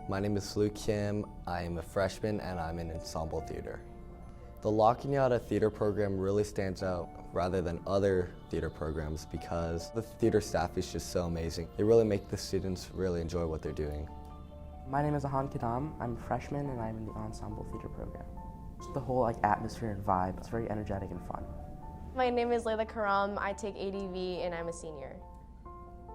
My name is Luke Kim. I am a freshman and I'm in ensemble theater. The La Cañada theater program really stands out rather than other theater programs because the theater staff is just so amazing. They really make the students really enjoy what they're doing. My name is Ahan Kadam. I'm a freshman and I'm in the ensemble theater program. Just the whole atmosphere and vibe, it's very energetic and fun. My name is Layla Karam. I take ADV and I'm a senior.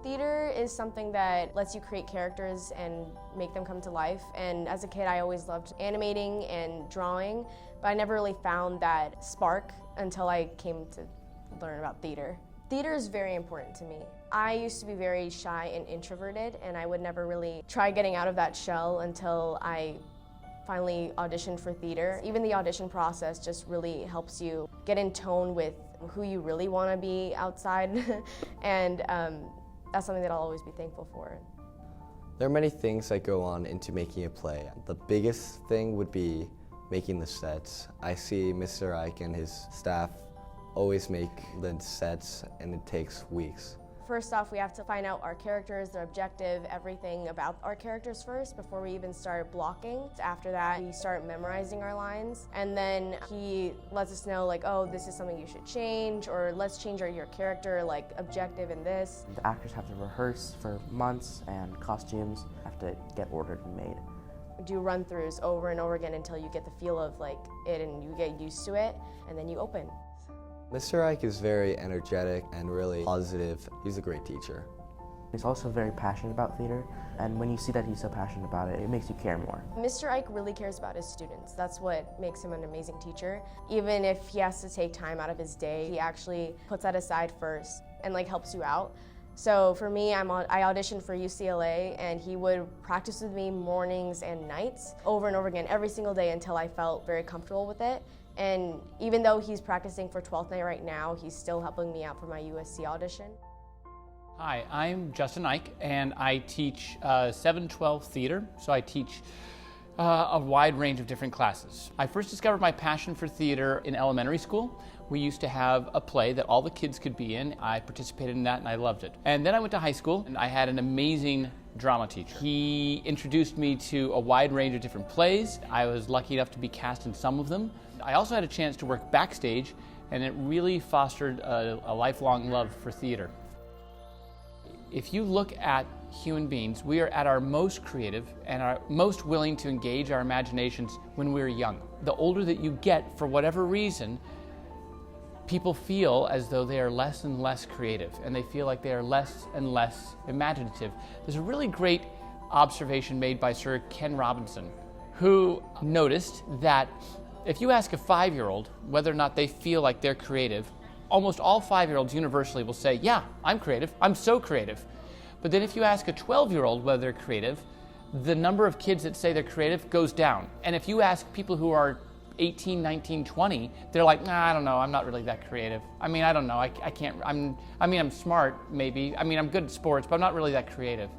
Theater is something that lets you create characters and make them come to life. And as a kid, I always loved animating and drawing, but I never really found that spark until I came to learn about theater. Theater is very important to me. I used to be very shy and introverted, and I would never really try getting out of that shell until I finally auditioned for theater. Even the audition process just really helps you get in tone with who you really want to be outside, and that's something that I'll always be thankful for. There are many things that go on into making a play. The biggest thing would be making the sets. I see Mr. Ike and his staff always make the sets, and it takes weeks. First off, we have to find out our characters, their objective, everything about our characters first before we even start blocking. After that, we start memorizing our lines, and then he lets us know, like, oh, this is something you should change, or let's change your character, like, objective in this. The actors have to rehearse for months, and costumes have to get ordered and made. Do run-throughs over and over again until you get the feel of it and you get used to it, and then you open. Mr. Ike is very energetic and really positive. He's a great teacher. He's also very passionate about theater, and when you see that he's so passionate about it, it makes you care more. Mr. Ike really cares about his students. That's what makes him an amazing teacher. Even if he has to take time out of his day, he actually puts that aside first and helps you out. So for me, I auditioned for UCLA, and he would practice with me mornings and nights over and over again every single day until I felt very comfortable with it. And even though he's practicing for 12th night right now, he's still helping me out for my USC audition. Hi, I'm Justin Ike, and I teach 7-12 theater, so I teach a wide range of different classes. I first discovered my passion for theater in elementary school. We used to have a play that all the kids could be in. I participated in that and I loved it. And then I went to high school and I had an amazing drama teacher. He introduced me to a wide range of different plays. I was lucky enough to be cast in some of them. I also had a chance to work backstage, and it really fostered a lifelong love for theater. If you look at human beings, we are at our most creative and are most willing to engage our imaginations when we're young. The older that you get, for whatever reason, people feel as though they are less and less creative, and they feel like they are less and less imaginative. There's a really great observation made by Sir Ken Robinson, who noticed that if you ask a 5-year-old whether or not they feel like they're creative, almost all 5-year-olds universally will say, yeah, I'm creative, I'm so creative. But then if you ask a 12-year-old whether they're creative, the number of kids that say they're creative goes down. And if you ask people who are 18, 19, 20, they're like, nah, I don't know, I'm not really that creative. I mean, I don't know, I can't, I'm smart, maybe. I mean, I'm good at sports, but I'm not really that creative.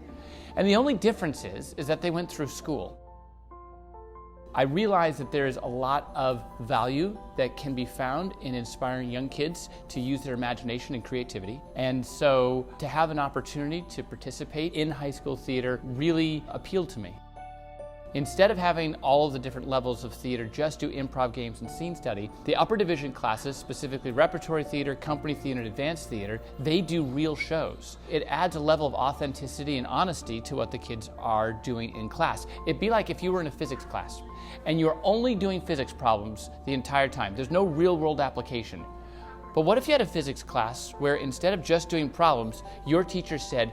And the only difference is that they went through school. I realize that there is a lot of value that can be found in inspiring young kids to use their imagination and creativity. And so to have an opportunity to participate in high school theater really appealed to me. Instead of having all of the different levels of theater just do improv games and scene study, the upper division classes, specifically repertory theater, company theater, and advanced theater, they do real shows. It adds a level of authenticity and honesty to what the kids are doing in class. It'd be like if you were in a physics class and you're only doing physics problems the entire time. There's no real world application. But what if you had a physics class where instead of just doing problems, your teacher said,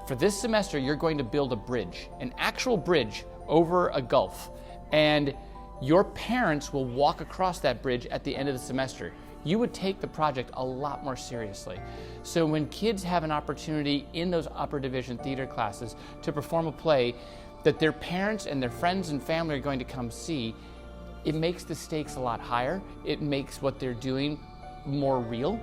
for this semester you're going to build a bridge, an actual bridge over a gulf, and your parents will walk across that bridge at the end of the semester. You would take the project a lot more seriously. So when kids have an opportunity in those upper division theater classes to perform a play that their parents and their friends and family are going to come see, it makes the stakes a lot higher. It makes what they're doing more real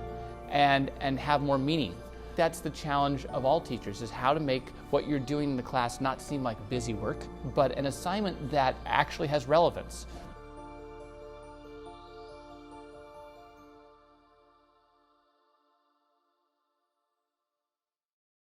and have more meaning. That's the challenge of all teachers, is how to make what you're doing in the class not seem like busy work, but an assignment that actually has relevance.